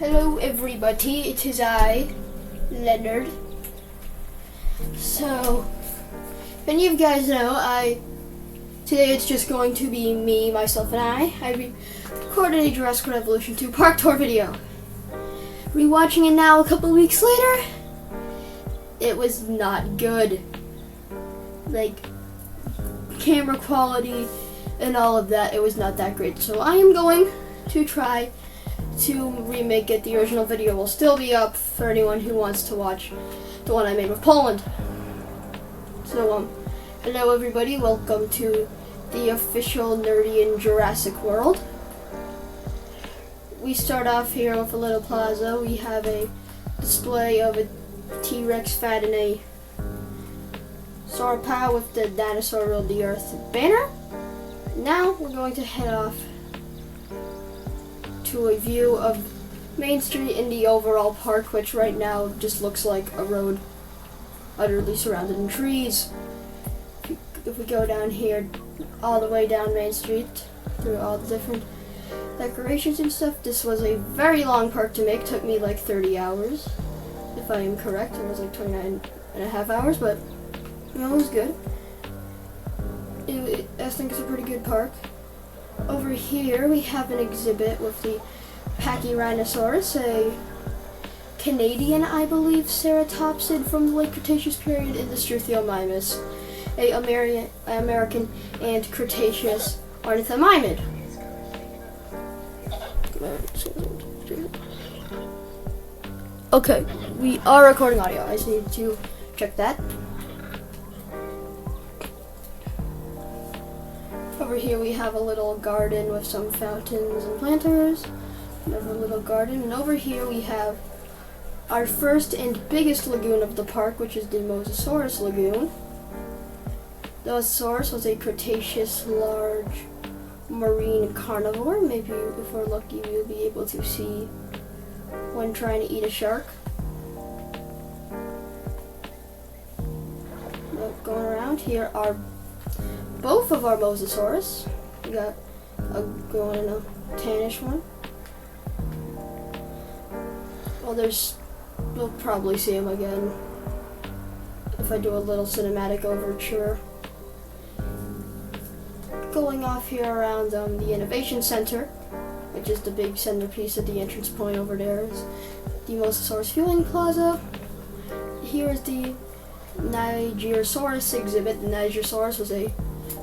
Hello everybody, it is I, Leonard. So, if any of you guys know, today it's just going to be me, myself, and I recorded a Jurassic World Evolution 2 park tour video. Rewatching it now a couple weeks later, it was not good. Like, camera quality and all of that, it was not that great. So I am going to try to remake it. The original video will still be up for anyone who wants to watch the one I made with Poland. So, hello everybody, welcome to the official Nerdy in Jurassic World. We start off here with a little plaza. We have a display of a T-Rex fat in a sauropod with the dinosaur ruled the earth banner. Now we're going to head off to a view of Main Street in the overall park, which right now just looks like a road utterly surrounded in trees. If we go down here, all the way down Main Street, through all the different decorations and stuff, this was a very long park to make. Took me like 30 hours, if I am correct. It was like 29 and a half hours, but you know, it was good. I think it's a pretty good park. Over here we have an exhibit with the Pachyrhinosaurus, a Canadian, I believe, ceratopsid from the late Cretaceous period in the Struthiomimus, a American and Cretaceous ornithomimid. Okay, we are recording audio. I just need to check that. Over here we have a little garden with some fountains and planters. Another little garden. And over here we have our first and biggest lagoon of the park, which is the Mosasaurus Lagoon. The Mosasaurus was a Cretaceous large marine carnivore. Maybe if we're lucky we'll be able to see one trying to eat a shark. Going around here are both of our Mosasaurus. We got a going and a tannish one. Well, we'll probably see him again if I do a little cinematic overture. Going off here around the Innovation Center, which is the big centerpiece at the entrance point over there, is the Mosasaurus Fueling Plaza. Here is the Nigersaurus exhibit. The Nigersaurus was a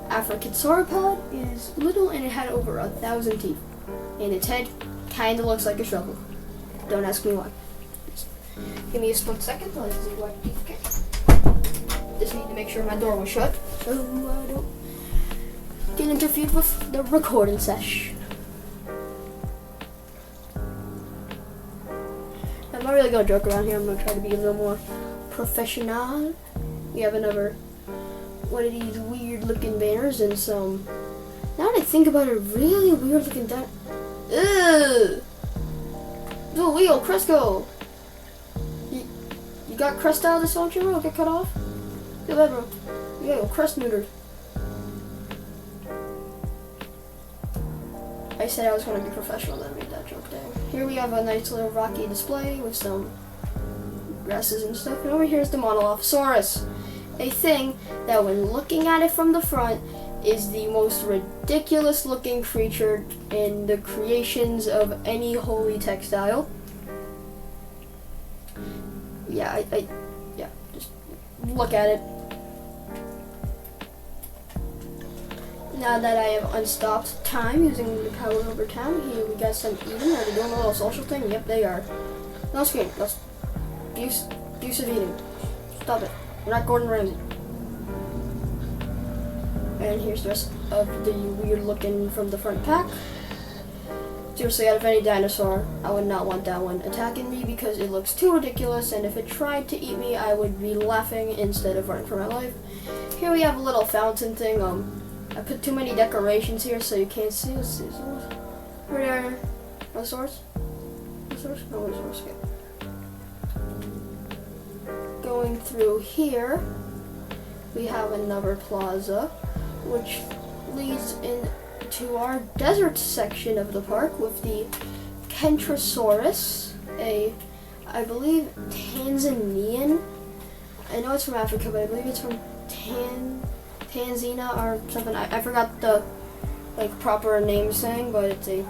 African sauropod. It is little and it had over 1,000 teeth. And its head kind of looks like a shovel. Don't ask me why. Just give me a split second. Let's see what. Okay. Just need to make sure my door was shut so I don't get interfered with the recording session. I'm not really gonna joke around here. I'm gonna try to be a little more professional. We have another one of these weird looking banners and some, now that I think about it, really weird looking Ugh! Oh, Leo, Cresco! You got crest out of this, don't you, bro? Get cut off? Feel bad, bro. You got your crest neutered. I said I was going to be professional, then I made that joke there. Here we have a nice little rocky display with some grasses and stuff. And over here is the Monolophosaurus. A thing that when looking at it from the front is the most ridiculous looking creature in the creations of any holy textile. Yeah, yeah, just look at it. Now that I have unstopped time using the power over time, here we got some eating. Are they doing a little social thing? Yep, they are. No screen. That's abusive eating. Stop it. We're not Gordon Ramsay. And here's the rest of the weird looking from the front pack. Seriously, out of any dinosaur, I would not want that one attacking me because it looks too ridiculous, and if it tried to eat me, I would be laughing instead of running for my life. Here we have a little fountain thing. I put too many decorations here so you can't see. Let's see. Over there. Mosasaurus? Mosasaurus? No, Mosasaurus. Okay. Going through here, we have another plaza, which leads into our desert section of the park with the Kentrosaurus. I believe, Tanzanian. I know it's from Africa, but I believe it's from Tanzania or something. I forgot the proper name saying, but it's a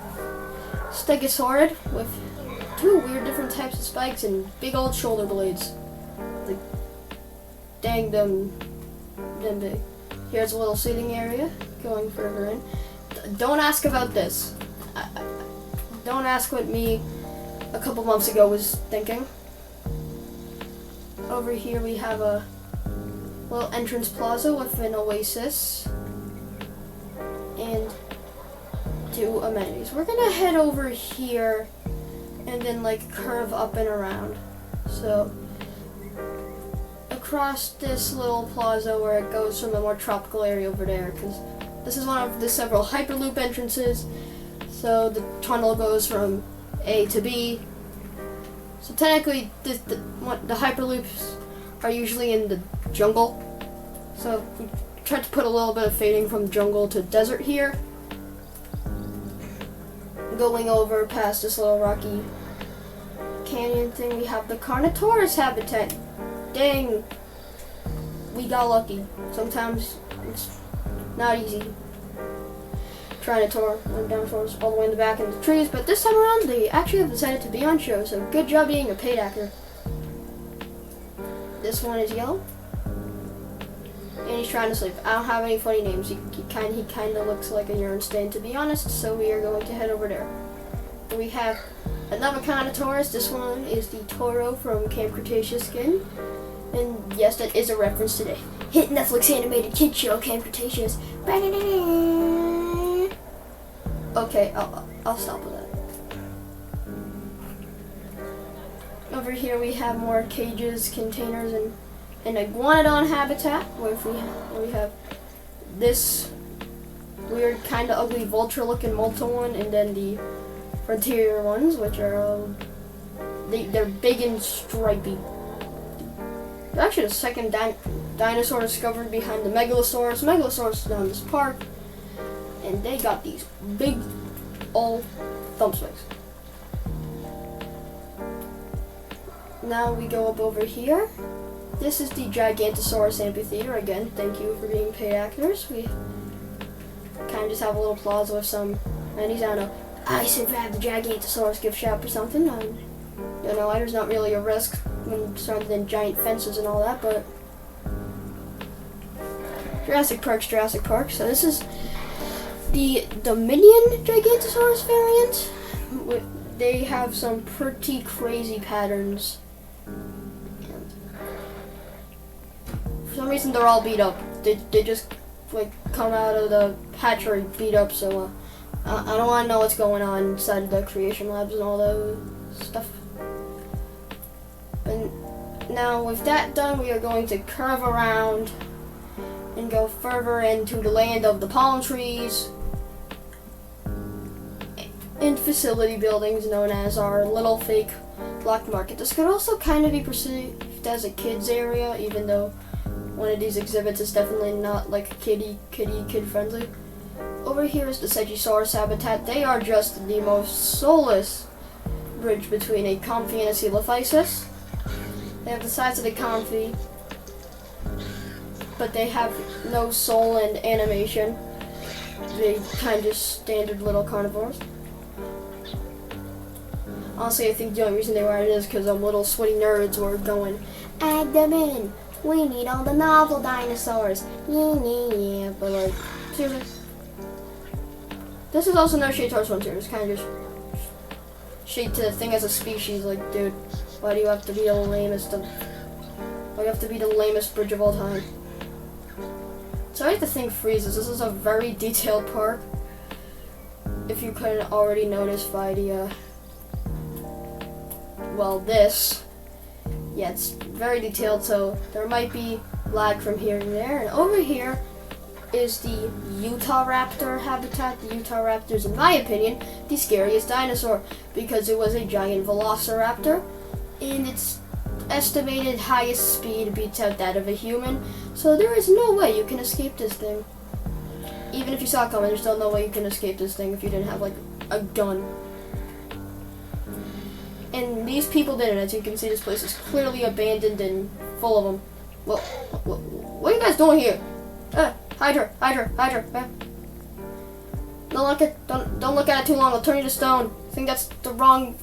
stegosaurid with two weird different types of spikes and big old shoulder blades. Like, dang them big. Here's a little seating area going further in. Don't ask about this. Don't ask what me a couple months ago was thinking. Over here we have a little entrance plaza with an oasis and two amenities. We're gonna head over here and then curve up and around. So across this little plaza where it goes from the more tropical area over there, because this is one of the several Hyperloop entrances. So the tunnel goes from A to B. So technically the Hyperloops are usually in the jungle. So we tried to put a little bit of fading from jungle to desert here. Going over past this little rocky canyon thing, we have the Carnotaurus habitat. Dang, we got lucky. Sometimes it's not easy trying to tour dinosaurs all the way in the back in the trees, but this time around they actually have decided to be on show, so good job being a paid actor. This one is yellow, and he's trying to sleep. I don't have any funny names. He kind of looks like a urine stain, to be honest, so we are going to head over there. We have another Carnotaurus. This one is the Toro from Camp Cretaceous Skin. And yes, that is a reference to the hit Netflix animated kid show, Camp Cretaceous. Okay, I'll stop with that. Over here we have more cages, containers, and an iguanodon habitat, where we have this weird, kind of ugly vulture-looking Malta one, and then the frontier ones, which are they're big and stripy. They're actually the second dinosaur discovered behind the Megalosaurus. Megalosaurus is down this park, and they got these big old thumbspikes. Now we go up over here. This is the Gigantosaurus amphitheater. Again, thank you for being paid actors. We kind of just have a little plaza with some amenities. I don't know. I survived the Gigantosaurus gift shop or something. You know, there's not really a risk when surrounded in giant fences and all that, but Jurassic Park. So this is the Dominion Gigantosaurus variant. They have some pretty crazy patterns. And for some reason, they're all beat up. They just come out of the hatchery beat up. So I don't want to know what's going on inside the creation labs and all that stuff. And now with that done, we are going to curve around and go further into the land of the palm trees and facility buildings known as our little fake black market. This could also kind of be perceived as a kids area, even though one of these exhibits is definitely not kid friendly. Over here is the Stegosaurus habitat. They are just the most soulless bridge between a Comfy and a Coelophysis. They have the size of the Comfy, but they have no soul and animation. They kind of standard little carnivores. Honestly, I think the only reason they were it is because little sweaty nerds were going, add them in. We need all the novel dinosaurs. Yeah. But seriously. This is also no shade towards Frontier. It's kind of just shade to the thing as a species. Dude, why do you have to be the lamest bridge of all time? Sorry if the thing freezes. This is a very detailed park. If you couldn't already notice by the this. Yeah, it's very detailed, so there might be lag from here and there. And over here is the Utah Raptor habitat. The Utah Raptor is, in my opinion, the scariest dinosaur because it was a giant velociraptor, and its estimated highest speed beats out that of a human. So there is no way you can escape this thing. Even if you saw it coming, there's still no way you can escape this thing if you didn't have a gun. and these people didn't. As you can see, this place is clearly abandoned and full of them. Well, what are you guys doing here? Hydra. Don't look at it too long. I'll turn you to stone. I think that's the wrong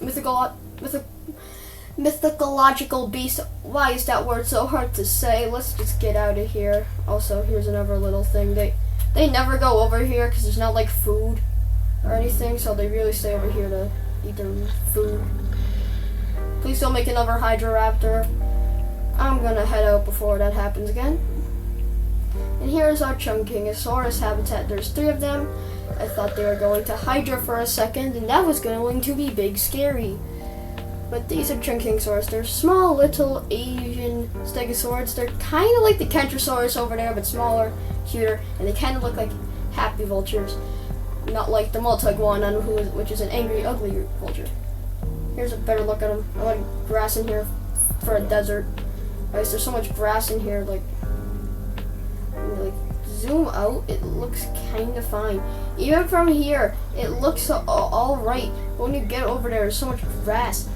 mythological beast. Why is that word so hard to say? Let's just get out of here. Also, here's another little thing. They never go over here because there's not like food or anything, so they really stay over here to eat their food. Please don't make another Hydroraptor. I'm gonna head out before that happens again. And here's our Chunkingosaurus habitat. There's 3 of them. I thought they were going to Hydra for a second, and that was going to be big scary. But these are Chunkingosaurus. They're small, little Asian stegosaurs. They're kind of like the Kentrosaurus over there, but smaller, cuter, and they kind of look like happy vultures. Not like the Multiguanon, which is an angry, ugly vulture. Here's a better look at them. I like grass in here for a desert. Guys, there's so much grass in here, like zoom out, it looks kind of fine. Even from here, it looks all right. But when you get over there, there's so much grass.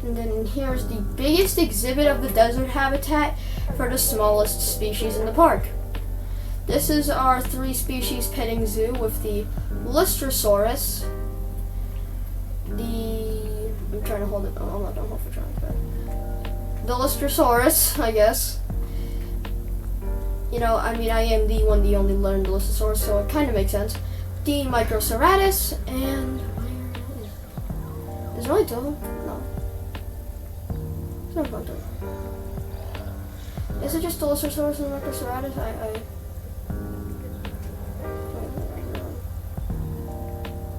And then here's the biggest exhibit of the desert habitat for the smallest species in the park. This is our 3-species petting zoo with the Lustrosaurus, I'm trying to hold it. Oh, I'm not gonna hold for trying to. The Lustrosaurus, I guess. You know, I mean, I am the only learned Lustrosaurus, so it kind of makes sense. The Microceratus, and is there only 2 of them? No. There's no 2 of them. Is it just the Lustrosaurus and the Microceratus?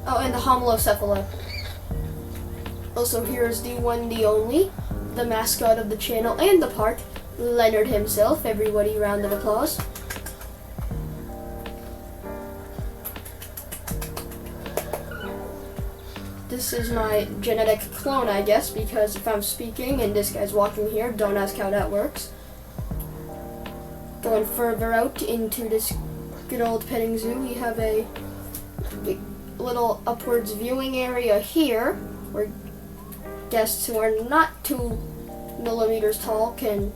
Oh, and the Homalocephala. Also, here's the one, the only, the mascot of the channel and the park, Leonard himself. Everybody, round of applause. This is my genetic clone, I guess, because if I'm speaking and this guy's walking here, don't ask how that works. Going further out into this good old petting zoo, we have a big little upwards viewing area here, where guests who are not 2 millimeters tall can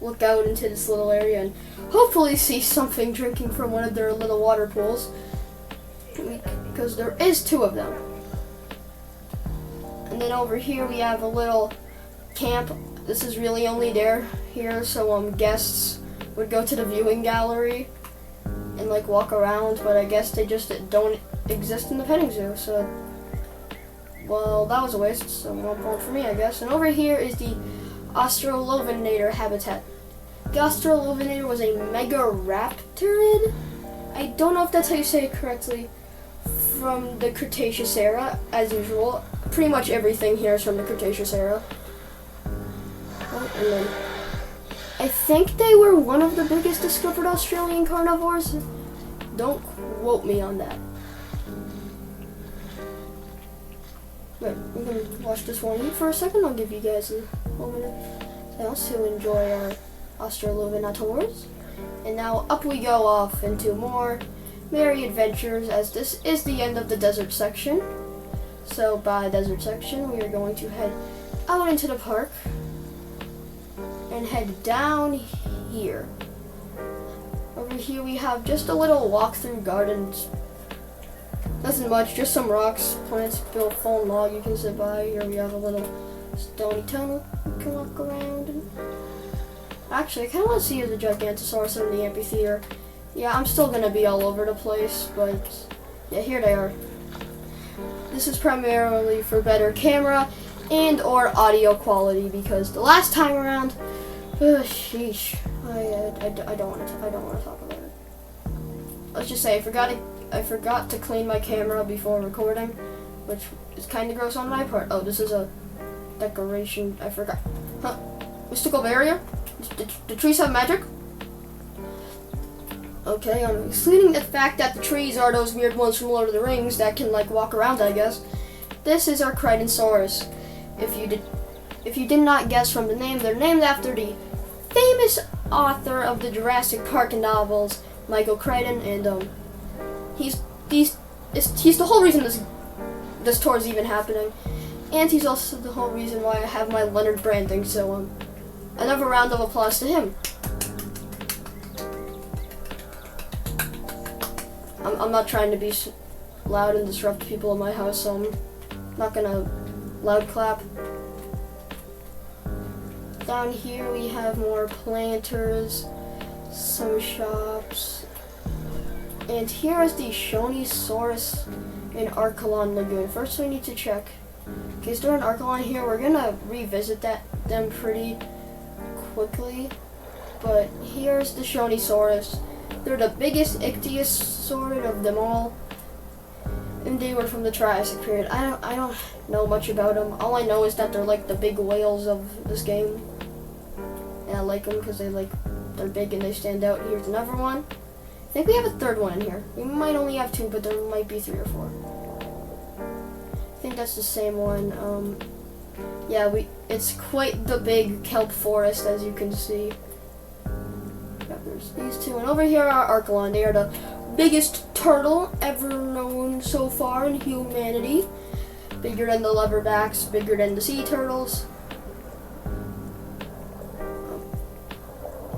look out into this little area and hopefully see something drinking from one of their little water pools, because there is 2 of them. And then over here we have a little camp. This is really only here so guests would go to the viewing gallery and like walk around, but I guess they just don't exist in the petting zoo, so well, that was a waste, so 1 point for me, I guess. And over here is the Australopithecus habitat. The Australopithecus was a megaraptorid. I don't know if that's how you say it correctly. From the Cretaceous era, as usual. Pretty much everything here is from the Cretaceous era. Oh, and then I think they were one of the biggest discovered Australian carnivores. Don't quote me on that. But we're going to watch this one eat for a second. I'll give you guys a moment else to enjoy our Australopithecus. And now up we go off into more merry adventures, as this is the end of the desert section. So by desert section, we are going to head out into the park and head down here. Over here we have just a little walk-through gardens. Nothing much, just some rocks, plants, built foam log you can sit by. Here we have a little stony tunnel you can walk around in. Actually, I kind of want to see the Gigantosaurus in the amphitheater. Yeah, I'm still going to be all over the place, but yeah, here they are. This is primarily for better camera and or audio quality, because the last time around, sheesh, I don't want to talk about it. Let's just say I forgot to clean my camera before recording, which is kind of gross on my part. Oh, this is a decoration. I forgot. Huh? Mystical barrier? The trees have magic? Okay, excluding the fact that the trees are those weird ones from Lord of the Rings that can like walk around, I guess. This is our Crichtonsaurus. If you did not guess from the name, they're named after the famous author of the Jurassic Park novels, Michael Crichton, and he's the whole reason this tour is even happening. And he's also the whole reason why I have my Leonard branding, so another round of applause to him. I'm not trying to be loud and disrupt people in my house, so I'm not gonna loud clap. Down here we have more planters, some shops, and here is the Shonisaurus in Archelon Lagoon. First we need to check. Okay, so during Archelon here, we're gonna revisit them pretty quickly. But here's the Shonisaurus. They're the biggest ichthyosaur of them all, and they were from the Triassic period. I don't know much about them. All I know is that they're like the big whales of this game, and I like them because they're big and they stand out. Here's another one. I think we have a third one in here. We might only have two, but there might be 3 or 4. I think that's the same one. Yeah, it's quite the big kelp forest, as you can see. Yep, there's these two, and over here are Archelon. They are the biggest turtle ever known so far in humanity. Bigger than the leatherbacks, bigger than the sea turtles.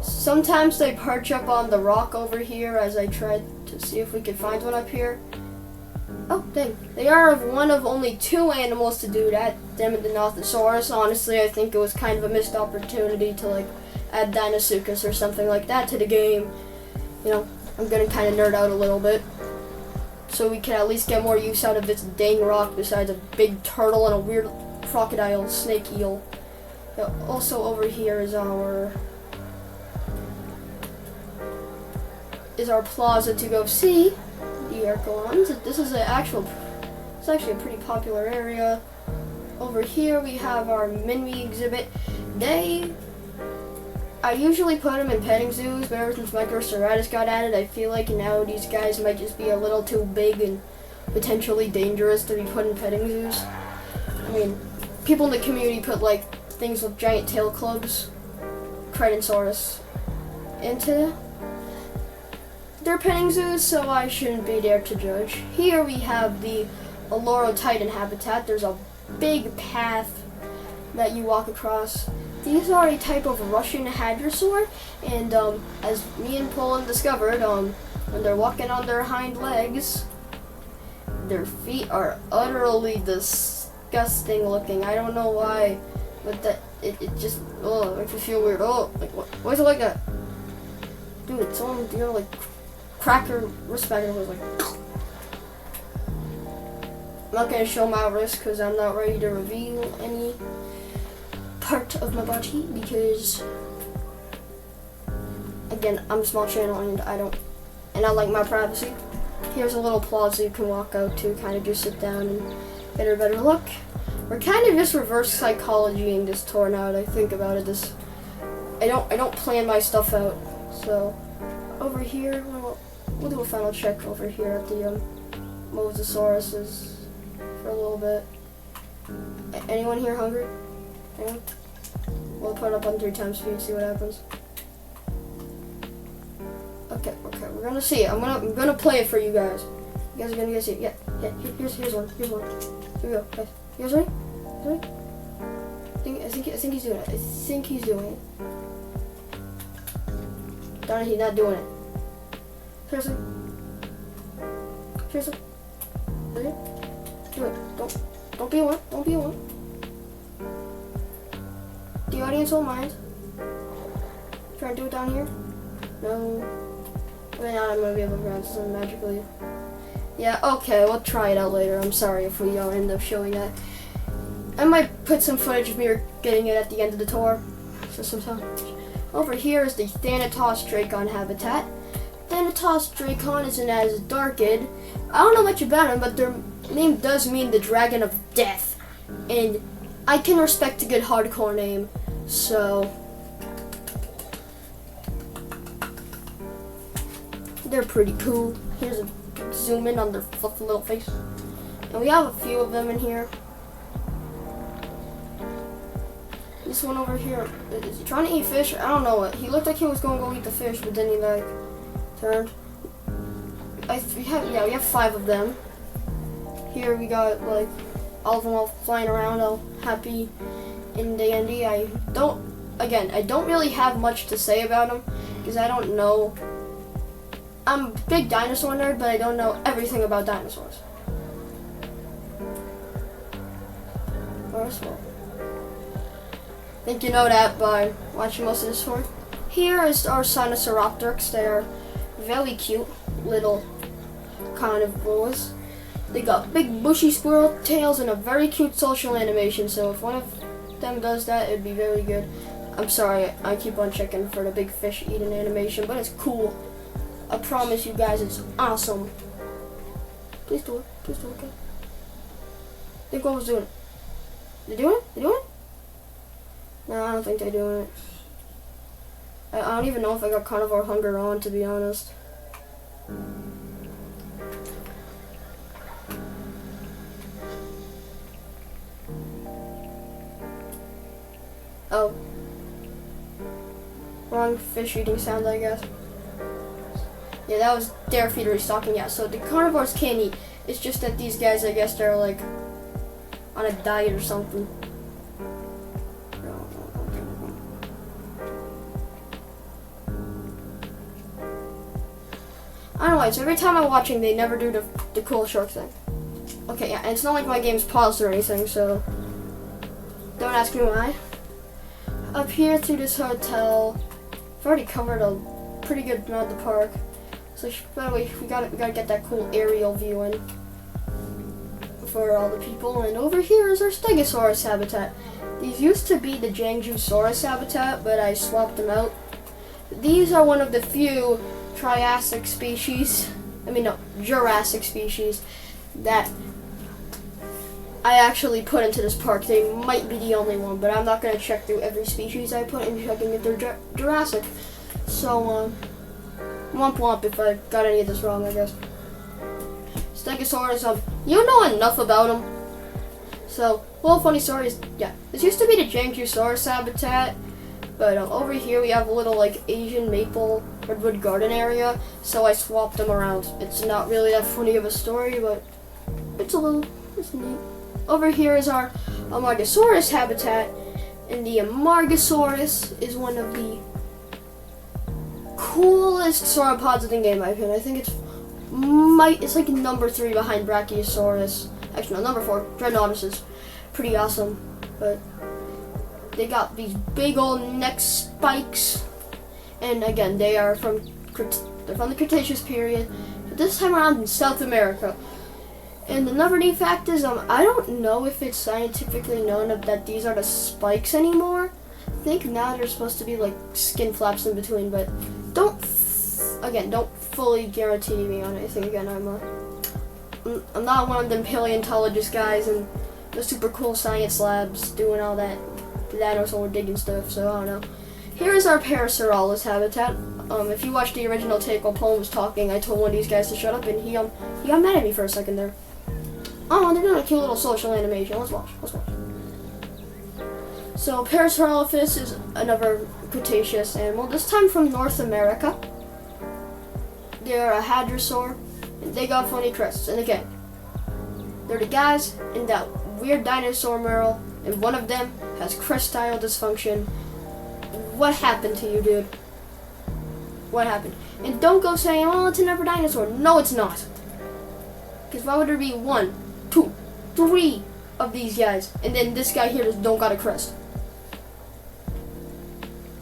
Sometimes they perch up on the rock over here as I tried to see if we could find one up here. Oh, dang. They are one of only 2 animals to do that. Them and the Nothosaurus. Honestly, I think it was kind of a missed opportunity to add Deinosuchus or something like that to the game. You know, I'm gonna kind of nerd out a little bit, so we can at least get more use out of this dang rock besides a big turtle and a weird crocodile snake eel. Yeah, also over here is our plaza to go see the Archelons. It's actually a pretty popular area. Over here we have our Minmi exhibit. I usually put them in petting zoos, but ever since Microceratops got added, I feel like now these guys might just be a little too big and potentially dangerous to be put in petting zoos. I mean, people in the community put things with giant tail clubs, Crinosaurus, into their petting zoos, so I shouldn't be there to judge. Here we have the Olorotitan habitat. There's a big path that you walk across. These are a type of Russian hadrosaur, and as me and Poland discovered, when they're walking on their hind legs, their feet are utterly disgusting looking. I don't know why, but it just makes me feel weird. Why is it like that? Dude, someone crack your wristband and was I'm not gonna show my wrist because I'm not ready to reveal any part of my body because, again, I'm a small channel and I like my privacy. Here's a little plaza you can walk out to, kind of just sit down and get a better look. We're kind of just reverse psychologying this tour now that I think about it. I don't plan my stuff out. So over here, we'll do a final check over here at the Mosasauruses for a little bit. Anyone here hungry? Anyone? We'll put it up on 3 times speed, see what happens. Okay, we're gonna see it. I'm gonna play it for you guys. You guys are gonna get to see it. Yeah. Here's one. Here we go, guys. You guys ready? I think he's doing it. Darn it, he's not doing it. Seriously? Okay. Do it. Don't be a one. The audience won't mind. Try to do it down here? No. Right now I'm gonna be able to grab something magically. Yeah, okay, we'll try it out later. I'm sorry if we don't end up showing that. I might put some footage of me getting it at the end of the tour. So sometime. Over here is the Thanatos Dracon habitat. Thanatos Dracon is an Asdarchid. I don't know much about him, but their name does mean the Dragon of Death. And I can respect a good hardcore name, so they're pretty cool. Here's a zoom in on their fluffy little face. And we have a few of them in here. This one over here, is he trying to eat fish? I don't know. He looked like he was going to go eat the fish, but then he turned. We have 5 of them. Here we got all of them all flying around all happy and dandy. I don't really have much to say about them because I don't know. I'm a big dinosaur nerd, but I don't know everything about dinosaurs. First of all, I think you know that by watching most of this tour. Here is our Sinoceropteryx. They are very cute little carnivores. They got big bushy squirrel tails and a very cute social animation, so if one of them does that, it'd be very good. I'm sorry, I keep on checking for the big fish eating animation, but it's cool. I promise you guys, it's awesome. Please do it. Please do it, okay? I think one was doing it. They doing it? They doing it? No, I don't think they're doing it. I don't even know if I got carnivore hunger on, to be honest. Oh. Wrong fish eating sound, I guess. Yeah, that was their feeder restocking. Yeah, so the carnivores can't eat. It's just that these guys, I guess, they're like on a diet or something. I don't know why, so every time I'm watching, they never do the cool shark thing. Okay, yeah, and it's not like my game's paused or anything, so don't ask me why. Up here through this hotel, I've already covered a pretty good amount of the park. So by the way, we gotta get that cool aerial view in for all the people. And over here is our Stegosaurus habitat. These used to be the Jangjusaurus habitat, but I swapped them out. These are one of the few Jurassic species that I actually put into this park. They might be the only one, but I'm not going to check through every species I put in checking if they're Jurassic. So, womp womp if I got any of this wrong, I guess. Stegosaurus, you know enough about them. So, well, funny story is, yeah, this used to be the Jangjusaurus habitat, but over here we have a little, like, Asian maple redwood garden area, so I swapped them around. It's not really that funny of a story, but it's neat. Over here is our Amargasaurus habitat, and the Amargasaurus is one of the coolest sauropods in the game, I think. I think it's like number 3 behind Brachiosaurus. Actually, no, number 4, Dreadnoughtus is pretty awesome, but they got these big old neck spikes, and again, they're from the Cretaceous period, but this time around in South America. And another neat fact is, I don't know if it's scientifically known that these are the spikes anymore. I think now they're supposed to be like skin flaps in between, but don't fully guarantee me on anything. Again, I'm not one of them paleontologist guys and the super cool science labs doing all that dinosaur digging stuff, so I don't know. Here is our Parasaurolophus habitat. If you watched the original take while Paul was talking, I told one of these guys to shut up, and he got mad at me for a second there. Oh, they're doing a cute little social animation. Let's watch. So Parasaurolophus is another Cretaceous animal, this time from North America. They're a hadrosaur, and they got funny crests. And again, they're the guys in that weird dinosaur mural, and one of them has crestile dysfunction. What happened to you, dude? What happened? And don't go saying, oh, it's another dinosaur. No, it's not. Because why would there be 1, 2, 3 of these guys, and then this guy here just don't got a crest?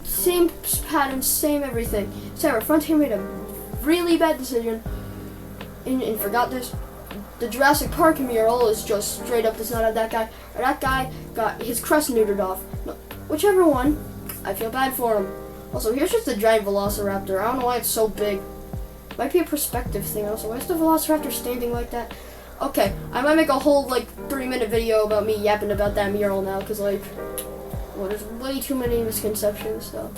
Same pattern, same everything. Sarah Frontier made a really bad decision and forgot this. The Jurassic Park mural is just straight up does not have that guy, or that guy got his crest neutered off. No, whichever one, I feel bad for him. Also, here's just a giant Velociraptor. I don't know why it's so big. Might be a perspective thing also. Why is the Velociraptor standing like that? Okay, I might make a whole, 3-minute video about me yapping about that mural now, because, there's way too many misconceptions, so.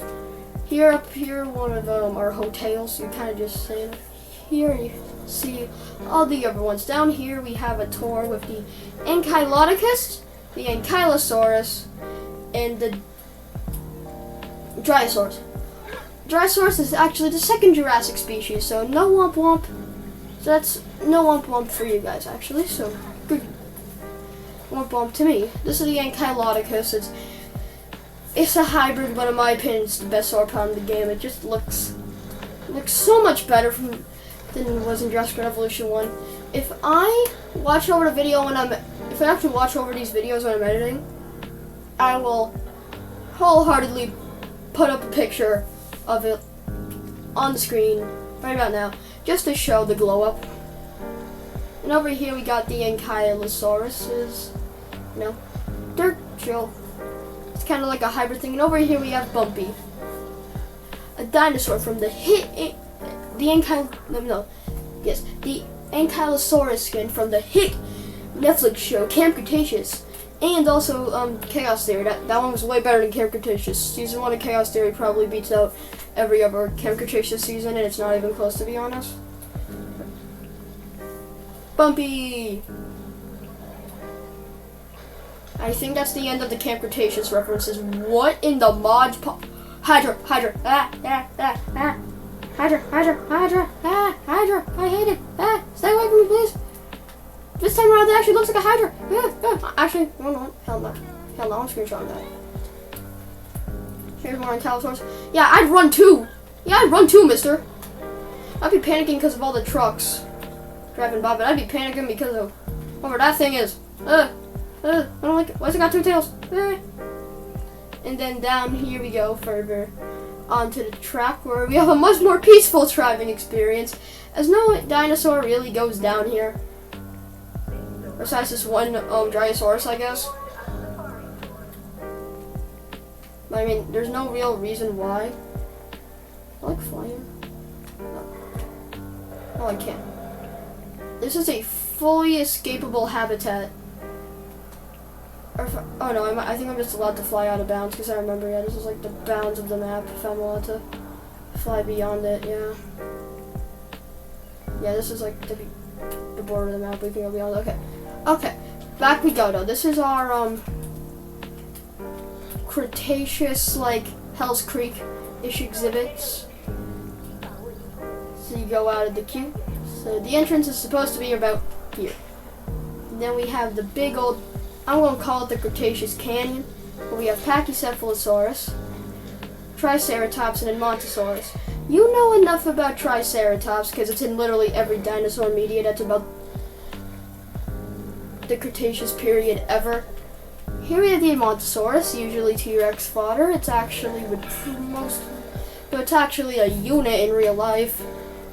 Up here, one of our hotels, you kind of just say, here you see all the other ones. Down here, we have a tour with the Ankylodocus, the Ankylosaurus, and the Dryosaurus. Dryosaurus is actually the second Jurassic species, so no womp womp. So that's no womp womp for you guys, actually, so good. more bump to me. This is the Ankylodocus. It's a hybrid, but in my opinion, it's the best sauropod in the game. It just looks so much better than it was in Jurassic World Evolution 1. If I watch over the video if I actually watch over these videos when I'm editing, I will wholeheartedly put up a picture of it on the screen right about now, just to show the glow up. And over here we got the Ankylosauruses. They're chill. It's kind of like a hybrid thing. And over here we have Bumpy, a dinosaur from the Ankylosaurus skin from the hit Netflix show Camp Cretaceous, and also Chaos Theory. That one was way better than Camp Cretaceous. Season 1 of Chaos Theory probably beats out every other Camp Cretaceous season, and it's not even close, to be honest. Bumpy! I think that's the end of the Camp Cretaceous references. What in the Mod Hydra! Hydra! I hate it! Stay away from me, please! This time around, it actually looks like a Hydra! Actually, no, hell no, I'm screenshotting that. Here's more Ankylosaurus. Yeah, I'd run too, mister. I'd be panicking because of all the trucks driving by, but I'd be panicking because of whatever that thing is. I don't like it. Why's it got two tails? And then down here we go further onto the track, where we have a much more peaceful driving experience, as no dinosaur really goes down here. Besides this one Dryosaurus, I guess. But I mean, there's no real reason why. I like flying. Oh, I can't. This is a fully escapable habitat. Oh no, I think I'm just allowed to fly out of bounds, because I remember, yeah, this is like the bounds of the map, if I'm allowed to fly beyond it, yeah. Yeah, this is like the border of the map, we can go beyond it, okay, back we go though. This is our, Cretaceous, like, Hell's Creek-ish exhibits. So you go out of the queue. So the entrance is supposed to be about here. And then we have the big old, I'm going to call it the Cretaceous Canyon, where we have Pachycephalosaurus, Triceratops, and Edmontosaurus. You know enough about Triceratops because it's in literally every dinosaur media that's about the Cretaceous period ever. Here we have the Edmontosaurus, usually T-Rex fodder. It's actually it's actually a unit in real life,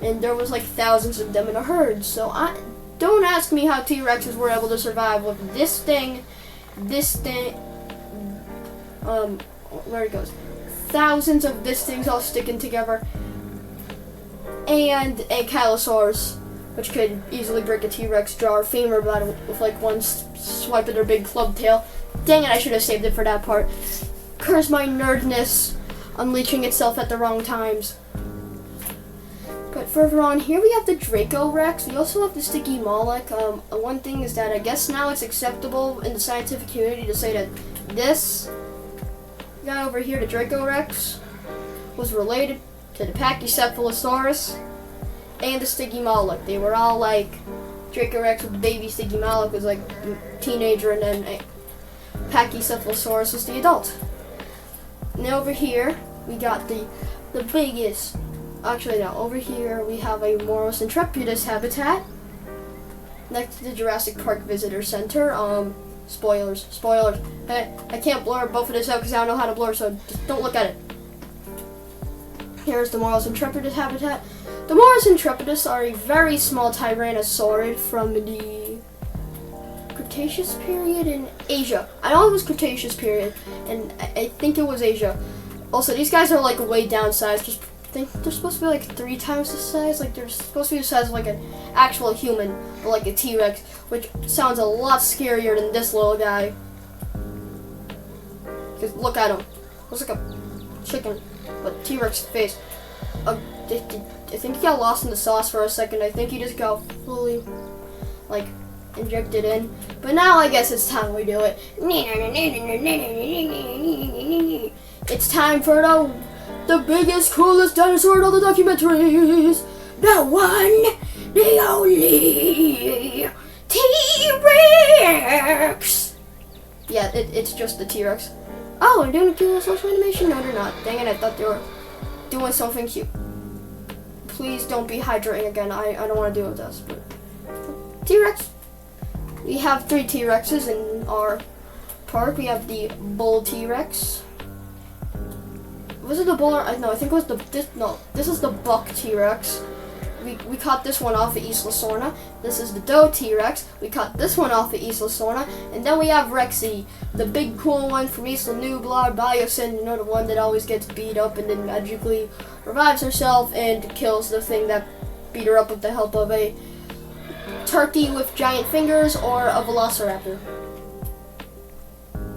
and there was like thousands of them in a herd. So don't ask me how T-Rexes were able to survive with this thing, where it goes, thousands of this things all sticking together, and a Ankylosaurus, which could easily break a T-Rex jaw or femur with like one swipe of their big club tail. Dang it, I should have saved it for that part. Curse my nerdness unleashing itself at the wrong times. But further on, here we have the Draco Rex. We also have the Sticky Moloch. One thing is that I guess now it's acceptable in the scientific community to say that this guy over here, the Draco Rex, was related to the Pachycephalosaurus and the Sticky Moloch. They were all like, Draco Rex with the baby, Sticky Moloch was like a teenager, and then Pachycephalosaurus was the adult. And over here, we got the biggest. Actually, no. Over here, we have a Moros intrepidus habitat next to the Jurassic Park Visitor Center. Spoilers. Hey, I can't blur both of this out because I don't know how to blur, so just don't look at it. Here's the Moros intrepidus habitat. The Moros intrepidus are a very small tyrannosaurid from the Cretaceous period in Asia. I know it was Cretaceous period, and I think it was Asia. Also, these guys are like way downsized. Just think they're supposed to be like 3 times the size. Like they're supposed to be the size of like an actual human, or like a T-Rex, which sounds a lot scarier than this little guy. Cause look at him. Looks like a chicken, but T-Rex face. I think he got lost in the sauce for a second. I think he just got fully like injected in. But now I guess it's time we do it. It's time for the biggest, coolest dinosaur in all the documentaries. The one, the only T-Rex. Yeah, it's just the T-Rex. Oh, they're doing a cute little social animation? No, they're not. Dang it, I thought they were doing something cute. Please don't be hydrating again. I don't want to deal with this. But T-Rex. We have 3 T-Rexes in our park. We have the bull T-Rex. Was it the bull? No, I think it was this is the buck T-Rex. We caught this one off of Isla Sorna. This is the doe T-Rex. We caught this one off of Isla Sorna. And then we have Rexy, the big cool one from Isla Nublar, Biosyn, you know, the one that always gets beat up and then magically revives herself and kills the thing that beat her up with the help of a turkey with giant fingers or a velociraptor.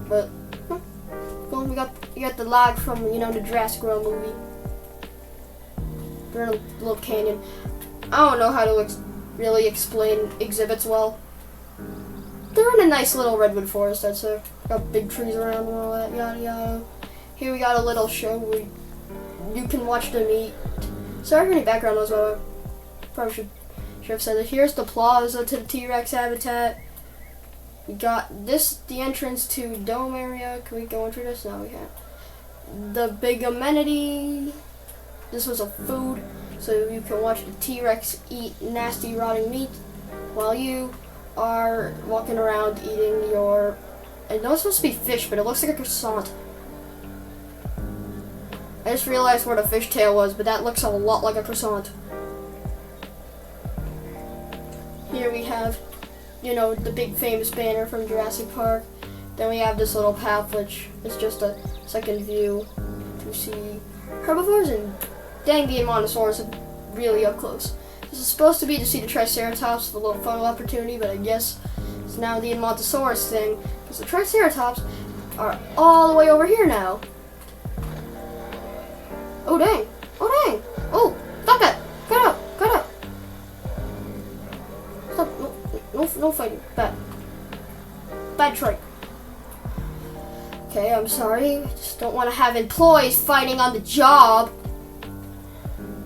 But well, you got the log from, you know, the Jurassic World movie. They're in a little canyon. I don't know how to really explain exhibits well. They're in a nice little redwood forest, I'd say. Got big trees around and all that, yada yada. Here we got a little show where you can watch them eat. Sorry for any background noise, but I probably should have said it. Here's the plaza to the T-Rex habitat. We got this, the entrance to Dome area. Can we go into this? No, we can't. The big amenity. This was a food, so you can watch the T-Rex eat nasty rotting meat while you are walking around eating your, I know it's supposed to be fish, but it looks like a croissant. I just realized where the fish tail was, but that looks a lot like a croissant. Here we have, you know, the big famous banner from Jurassic Park. Then we have this little path, which is just a second view to see herbivores, and dang, the Monosaurus are really up close. This is supposed to be to see the Triceratops for a little photo opportunity, but I guess it's now the Monosaurus thing, because the Triceratops are all the way over here now. Oh dang! Oh dang! Oh, stop that! Cut out! Cut out! Stop! No fighting. Bad trike. Okay, I'm sorry. I just don't want to have employees fighting on the job.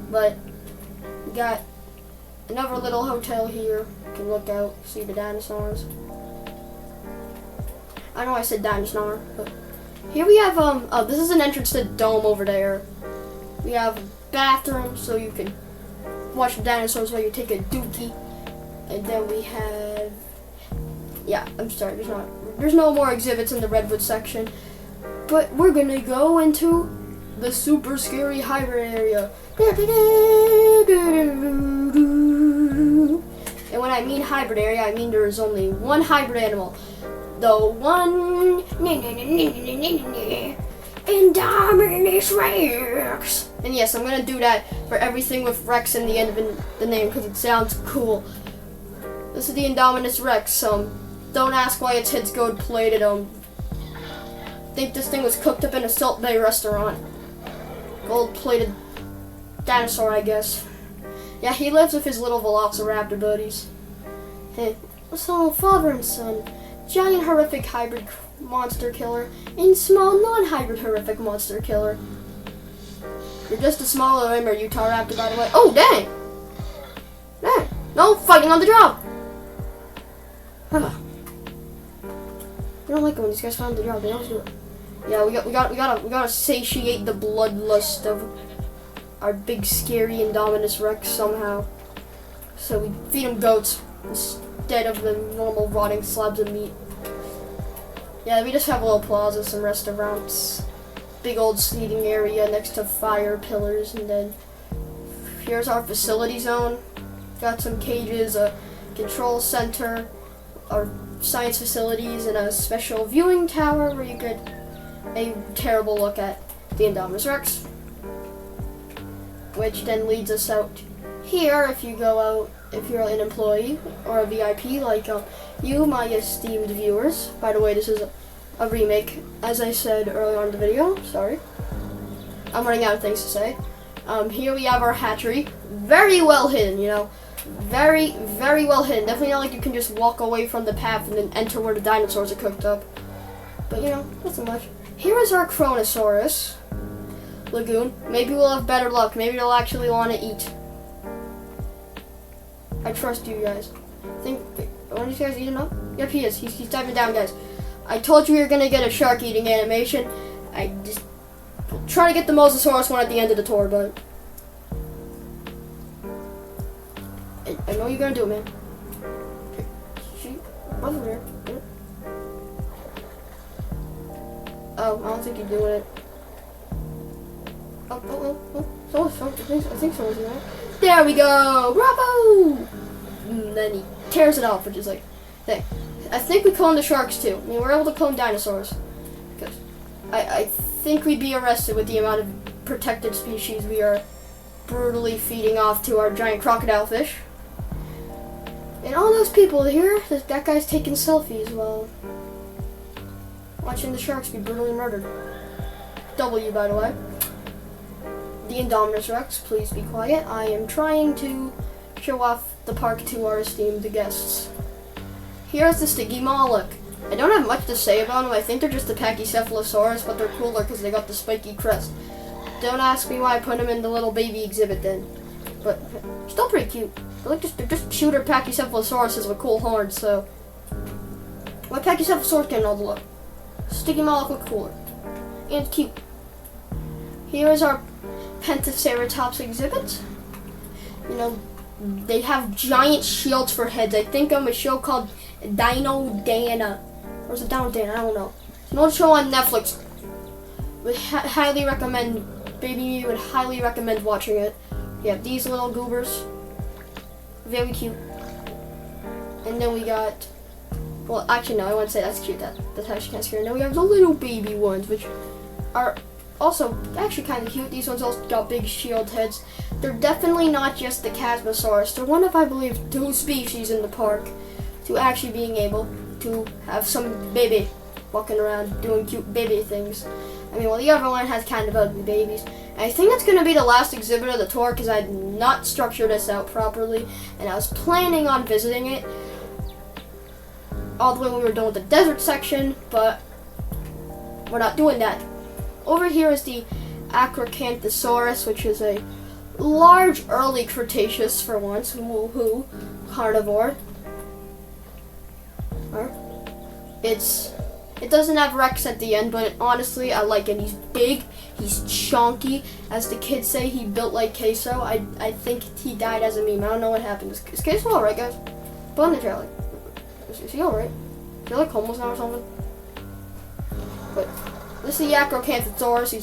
But we got another little hotel here. You can look out, see the dinosaurs. I know I said dinosaur, but here we have oh, this is an entrance to the dome over there. We have a bathroom so you can watch the dinosaurs while you take a dookie. And then we have, yeah, I'm sorry, there's no more exhibits in the Redwood section. But we're gonna go into the super scary hybrid area. And when I mean hybrid area, I mean there is only one hybrid animal. The one Indominus Rex. And yes, I'm gonna do that for everything with Rex in the end of the name because it sounds cool. This is the Indominus Rex. Don't ask why its head's gold plated. I think this thing was cooked up in a Salt Bay restaurant. Gold plated dinosaur, I guess. Yeah, he lives with his little velociraptor buddies. Hey, so father and son, giant horrific hybrid monster killer, and small non-hybrid horrific monster killer. You're just a smaller limber, Utah Raptor, by the way. Oh, dang! Dang! No fighting on the job! I don't like it when these guys find the job. They always do it. Yeah, we gotta satiate the bloodlust of our big scary Indominus Rex somehow. So we feed him goats instead of the normal rotting slabs of meat. Yeah, we just have a little plaza, some restaurants, big old seating area next to fire pillars, and then here's our facility zone. Got some cages, a control center, our science facilities, and a special viewing tower where you get a terrible look at the Indominus Rex. Which then leads us out here if you go out, if you're an employee or a VIP like you, my esteemed viewers. By the way, this is a remake, as I said earlier on in the video. Sorry. I'm running out of things to say. Here we have our hatchery. Very well hidden, you know. Very, very well hidden. Definitely not like you can just walk away from the path and then enter where the dinosaurs are cooked up. But, you know, not so much. Here is our Chronosaurus lagoon. Maybe we'll have better luck. Maybe they'll actually want to eat. I trust you guys. Think one of these guys eating up? Yep, he is. He's diving down, guys. I told you we were gonna get a shark eating animation. I just try to get the Mosasaurus one at the end of the tour, but I know you're gonna do it, man. She over there. Oh, I don't think you're doing it. I think someone's in there. There we go! Bravo! And then he tears it off, which is like, thing. I think we cloned the sharks too. I mean, we're able to clone dinosaurs. Because I think we'd be arrested with the amount of protected species we are brutally feeding off to our giant crocodile fish. And all those people here, that guy's taking selfies while watching the sharks be brutally murdered. W, by the way. The Indominus Rex, please be quiet. I am trying to show off the park to our esteemed guests. Here's the Stygimoloch. I don't have much to say about them. I think they're just a Pachycephalosaurus, but they're cooler because they got the spiky crest. Don't ask me why I put them in the little baby exhibit then. But still pretty cute. They're just shooter Pachycephalosauruses with cool horns, so why Pachycephalosaurus getting all the love? Stygimoloch look cooler. And cute. Here is our Pentaceratops exhibit. You know, they have giant shields for heads. I think I'm a show called Dino Dana. Or is it Dino Dana? I don't know. It's an old show on Netflix. Would highly recommend, baby me would highly recommend watching it. Yeah, these little goobers. Very cute. And then we got, well, actually no, I wouldn't say that's cute. That's actually kind of scary. And then we have the little baby ones, which are also actually kind of cute. These ones also got big shield heads. They're definitely not just the Chasmosaurus. They're one of, I believe, 2 species in the park to actually being able to have some baby walking around doing cute baby things. I mean, well, the other one has kind of ugly babies. And I think that's going to be the last exhibit of the tour because I did not structure this out properly. And I was planning on visiting it all the way when we were done with the desert section, but we're not doing that. Over here is the Acrocanthosaurus, which is a large early Cretaceous for once, woohoo, carnivore. It doesn't have Rex at the end, but honestly, I like it. He's big, he's chunky. As the kids say, he built like queso. I think he died as a meme. I don't know what happened. Is queso alright, guys? Put in the trailer. Is he alright? Is he like homeless now or something? But this is the Acrocanthosaurus.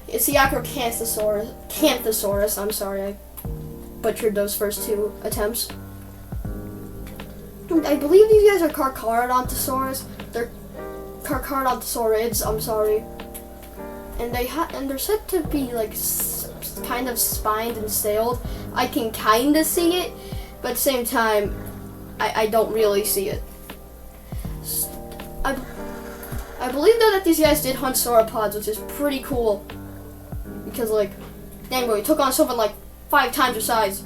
It's the Acrocanthosaurus. I'm sorry, I butchered those first 2 attempts. I believe these guys are Carcharodontosaurus. They're Carcharodontosaurids. I'm sorry. And they're said to be like kind of spined and sailed. I can kind of see it, but at the same time, I don't really see it. I believe though that these guys did hunt sauropods, which is pretty cool. Because like, dang bro, you took on something like 5 times your size.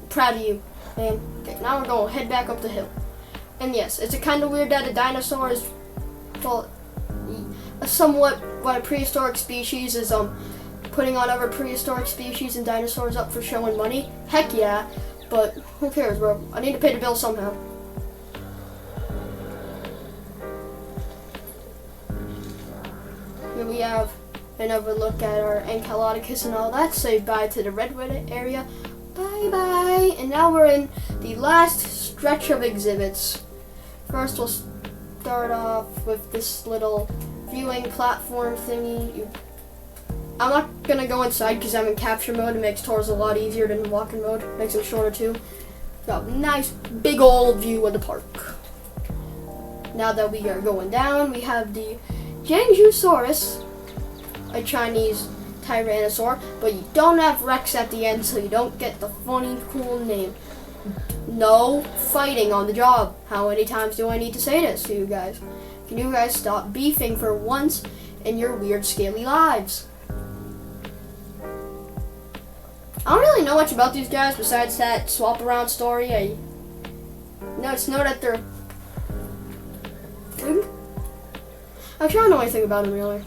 Proud of you, man. Okay, now we're going to head back up the hill. And yes, it's kind of weird that a dinosaur is, well, a somewhat what a prehistoric species is putting on other prehistoric species and dinosaurs up for show and money. Heck yeah, but who cares, bro? I need to pay the bill somehow. Here we have another look at our Ankylodocus and all that. Say bye to the redwood area. Bye bye. And now we're in the last stretch of exhibits. First we'll start off with this little viewing platform thingy. I'm not gonna go inside because I'm in capture mode. It makes tours a lot easier than walking mode. Makes them shorter too. Got a nice big old view of the park. Now that we are going down, we have the Jiangsusaurus, a Chinese tyrannosaur, but you don't have Rex at the end, so you don't get the funny, cool name. No fighting on the job. How many times do I need to say this to you guys? Can you guys stop beefing for once in your weird, scaly lives? I don't really know much about these guys besides that swap around story. I just know that they're... I don't know anything about them really.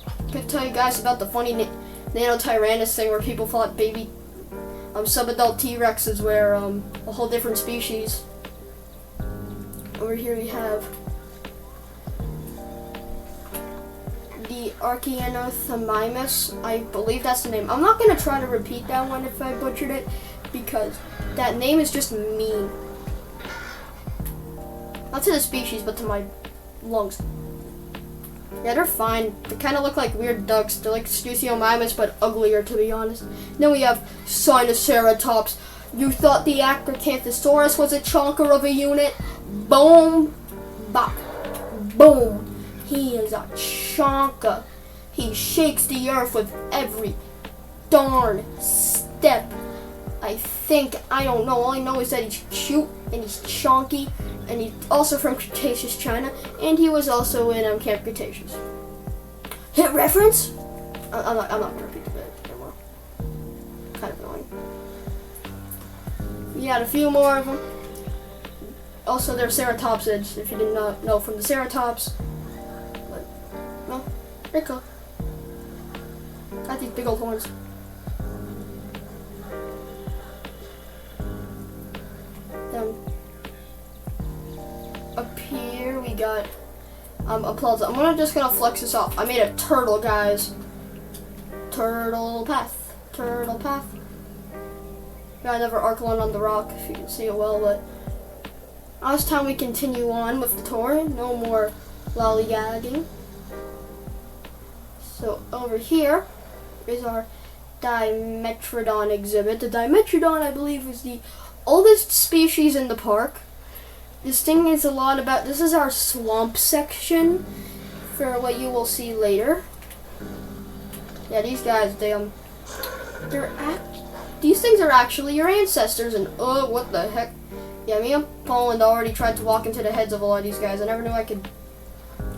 I could tell you guys about the funny Nano Tyrannus thing where people thought baby subadult T-Rexes were a whole different species. Over here we have the Archaeanothamymus. I believe that's the name. I'm not going to try to repeat that one if I butchered it, because that name is just mean. Not to the species, but to my lungs. Yeah, they're fine. They kind of look like weird ducks. They're like Struthiomimus, but uglier, to be honest. Then we have Sinoceratops. You thought the Acrocanthosaurus was a chonker of a unit? Boom, bop, boom. He is a chonker. He shakes the earth with every darn step. I don't know. All I know is that he's cute and he's chonky, and he's also from Cretaceous China, and he was also in Camp Cretaceous. Hit reference? I'm not gonna repeat the bit anymore. Kind of annoying. We got a few more of them. Also, they're ceratopsids, if you did not know from the ceratops. But, no, they're cool. Got these big old horns. Then, up here we got a plaza. I'm just gonna flex this off. I made a turtle, guys. Turtle path. Turtle path. Got another Archelon on the rock, if you can see it well, but now it's time we continue on with the tour. No more lollygagging. So over here is our Dimetrodon exhibit. The Dimetrodon, I believe, is the oldest species in the park. This thing is a lot about, this is our swamp section for what you will see later. Yeah, these guys, these things are actually your ancestors, and what the heck. Yeah, me and Poland already tried to walk into the heads of a lot of these guys. I never knew I could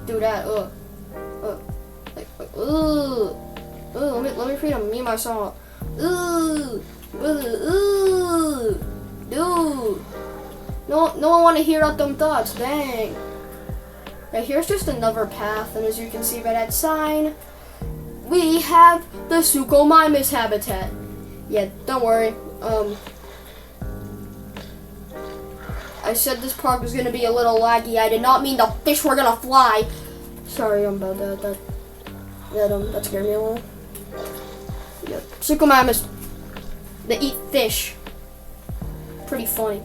do that. Let me read them. Me and my song. Dude. No one want to hear out them thoughts. Dang. Yeah, here's just another path, and as you can see by that sign, we have the Suchomimus habitat. Yeah, don't worry. I said this park was gonna be a little laggy. I did not mean the fish were gonna fly. Sorry about that. That scared me a little. Yeah, Suchomimus, they eat fish. Pretty funny.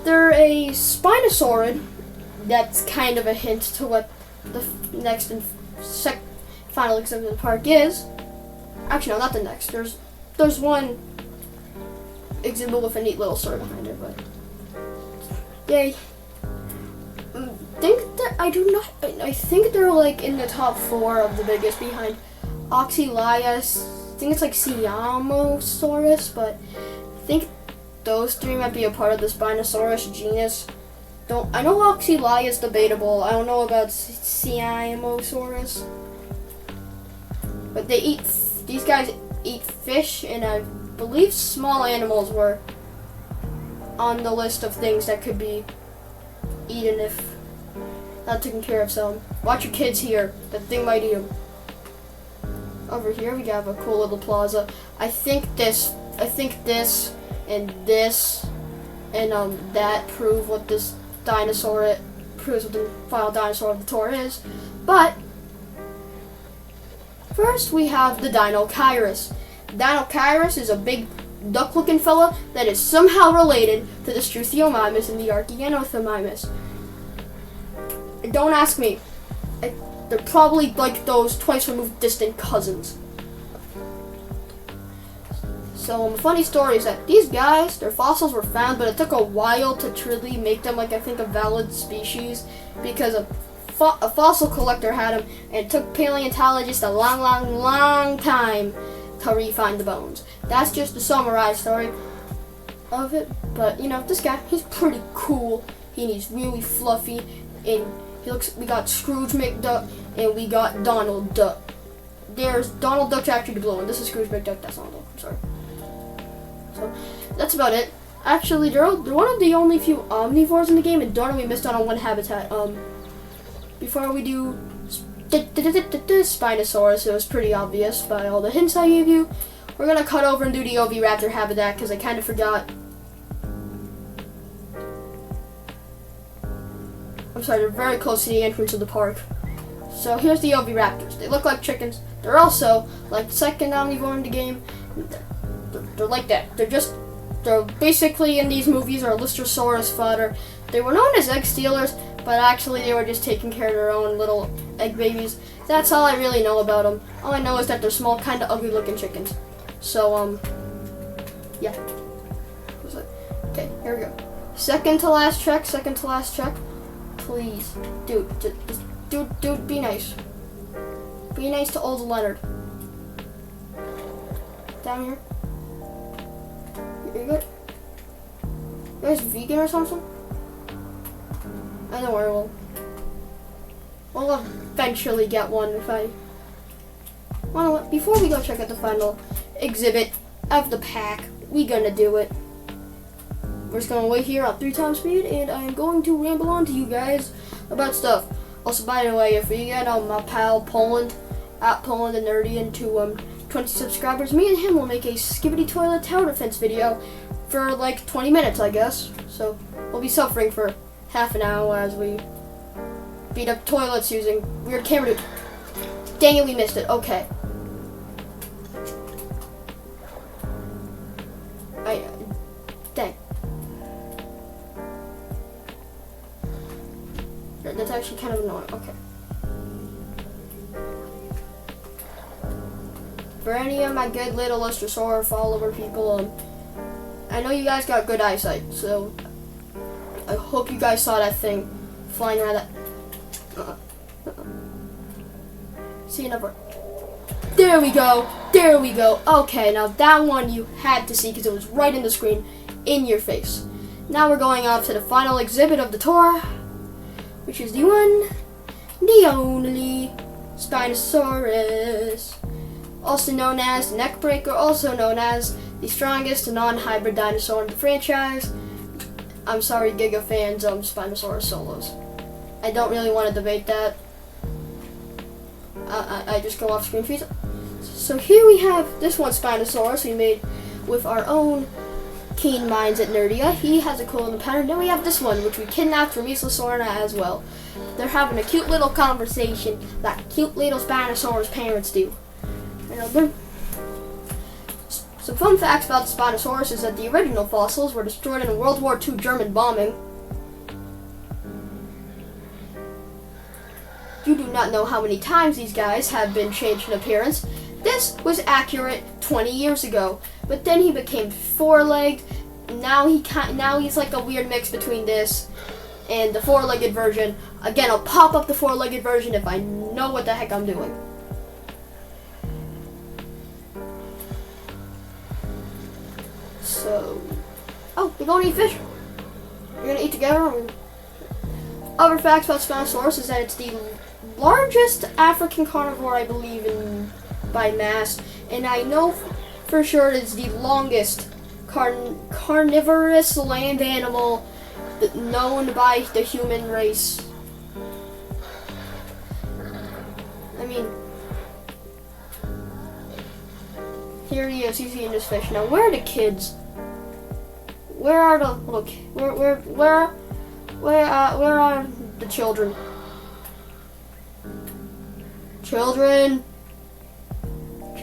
They're a Spinosaurid. That's kind of a hint to what the next and final exhibit of the park is. Actually, no, not the next. There's one exhibit with a neat little story behind it, but yay. I think they're like in the top 4 of the biggest, behind Oxylias. I think it's like Siamosaurus, but I think those 3 might be a part of the Spinosaurus genus. I know Oxylia is debatable. I don't know about Siamosaurus, but these guys eat fish, and I believe small animals were on the list of things that could be eaten if not taken care of. So watch your kids here. That thing might eat them. Over here we have a cool little plaza. I think this and this and that prove what this dinosaur proves what the final dinosaur of the tour is. But first we have the Dinokairos. Dinokairos is a big duck-looking fella that is somehow related to the Struthiomimus and the Archaeanothamymus. Don't ask me. They're probably like those twice removed distant cousins. So the funny story is that these guys, their fossils were found, but it took a while to truly make them like, I think, a valid species, because a fossil collector had them, and it took paleontologists a long time to refine the bones. That's just the summarized story of it. But you know, this guy, he's pretty cool. He's really fluffy, and we got Scrooge McDuck, and we got Donald Duck. There's Donald Duck's actually the blue one. This is Scrooge McDuck. That's Donald Duck. I'm sorry. So that's about it. Actually, they're one of the only few omnivores in the game, and darn, we missed out on one habitat. Before we do Spinosaurus. It was pretty obvious by all the hints I gave you. We're gonna cut over and do the Oviraptor habitat because I kind of forgot. I'm sorry, they're very close to the entrance of the park. So here's the Oviraptors. They look like chickens. They're also like the second omnivore in the game. They're like that. They're basically in these movies are Lystrosaurus fodder. They were known as egg stealers, but actually they were just taking care of their own little egg babies. That's all I really know about them. All I know is that they're small, kind of ugly looking chickens. So, yeah. Okay, here we go. Second to last check. Please, dude, be nice. Be nice to old Leonard. Down here. You good? You guys vegan or something? I don't worry, we'll eventually get one if I... Well, before we go check out the final exhibit of the pack, we gonna do it. We're just gonna wait here at 3 times speed, and I'm going to ramble on to you guys about stuff. Also, by the way, if we get my pal Poland, at Poland and Nerdy, into 20 subscribers, me and him will make a Skibbity Toilet Tower Defense video for like 20 minutes, I guess. So we'll be suffering for half an hour as we beat up toilets using weird camera. Dang it, we missed it. Okay. Dang. That's actually kind of annoying. Okay. For any of my good little Lystrosaur follower people, I know you guys got good eyesight, so I hope you guys saw that thing flying around that. See another. There we go. There we go. Okay, now that one you had to see because it was right in the screen, in your face. Now we're going off to the final exhibit of the tour, which is the one, the only Spinosaurus, also known as the Neckbreaker, also known as the strongest non-hybrid dinosaur in the franchise. I'm sorry, Giga fans, Spinosaurus solos. I don't really want to debate that. I just go off screen for you. So here we have this one Spinosaurus we made with our own keen minds at Nerdia. He has a cool little pattern. Then we have this one, which we kidnapped from Mesosaurina as well. They're having a cute little conversation like cute little Spinosaurus parents do. Some fun facts about the Spinosaurus is that the original fossils were destroyed in a World War II German bombing. You do not know how many times these guys have been changed in appearance. This was accurate 20 years ago, but then he became four-legged. Now he's like a weird mix between this and the four-legged version. Again, I'll pop up the four-legged version if I know what the heck I'm doing. So, oh, we're going to eat fish. We're going to eat together. Other facts about Spinosaurus is that it's the largest African carnivore, I believe, by mass, and I know for sure it's the longest carnivorous land animal known by the human race. I mean, here he is. He's eating this fish. Now, where are the kids? Where are the look? Where are the children? Children.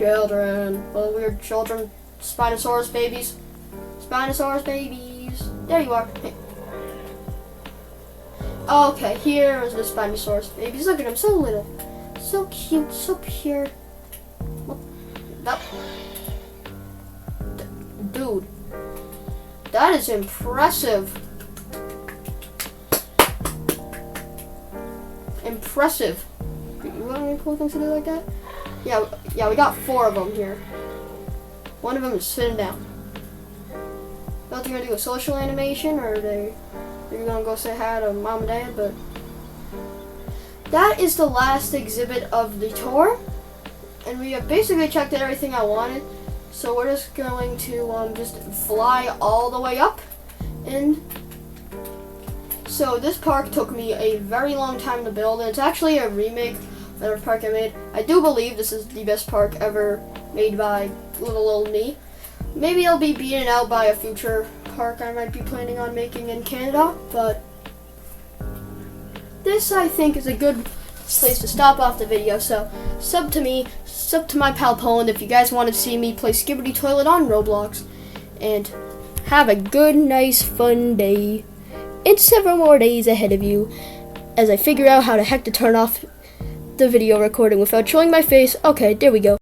Little weird children. Spinosaurus babies. There you are. Hey. Okay, here is the Spinosaurus babies. Look at them, so little. So cute, so pure. Dude. That is impressive. Impressive. You want me to pull things to do like that? Yeah, we got 4 of them here. One of them is sitting down. Thought they were gonna do a social animation, or they're gonna go say hi to mom and dad, but that is the last exhibit of the tour, and we have basically checked out everything I wanted. So we're just going to just fly all the way up, and so this park took me a very long time to build, and it's actually a remake another park I made. I do believe this is the best park ever made by little old me. Maybe I'll be beaten out by a future park I might be planning on making in Canada, but this I think is a good place to stop off the video. So sub to me, sub to my pal Poland if you guys want to see me play Skibberty Toilet on Roblox, and have a good, nice, fun day and several more days ahead of you as I figure out how the heck to turn off the video recording without showing my face. Okay, there we go.